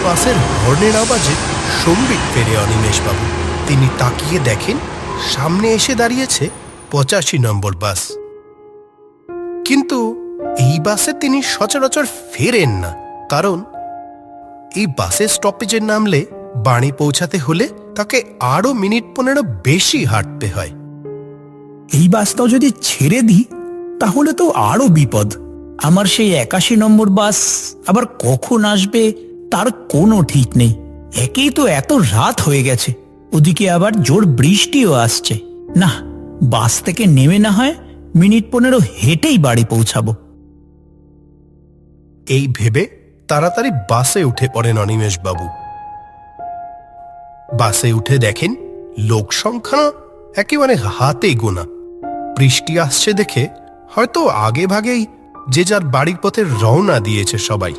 বাসের হর্নের আওয়াজে সম্বিত ফেরে অনিমেষবাবু। তিনি তাকিয়ে দেখেন সামনে এসে দাঁড়িয়েছে 85 নম্বর বাস। কিন্তু এই বাসে তিনি সচরাচর ফেরেন না, কারণ এই বাসের স্টপেজে নামলে বাড়ি পৌঁছাতে হলে তাকে আরো মিনিট 15 বেশি হাঁটতে হয়। এই বাসটাও যদি ছেড়ে দিই তাহলে তো আরো বিপদ। আমার সেই 81 নম্বর বাস আবার কখন আসবে তার কোনো ঠিক নেই। একেই তো এত রাত হয়ে গেছে, ওদিকে আবার জোর বৃষ্টিও আসছে। না, বাস থেকে নেমে না হয় মিনিট 15 হেঁটেই বাড়ি পৌঁছাবো। এই ভেবে তাড়াতাড়ি বাসে উঠে পড়েন অনিমেষবাবু। বাসে উঠে দেখেন লোক সংখ্যা একেবারে হাতে গোনা। বৃষ্টি আসছে দেখে হয়তো আগে ভাগেই যে যার বাড়ির পথে রওনা দিয়েছে সবাই।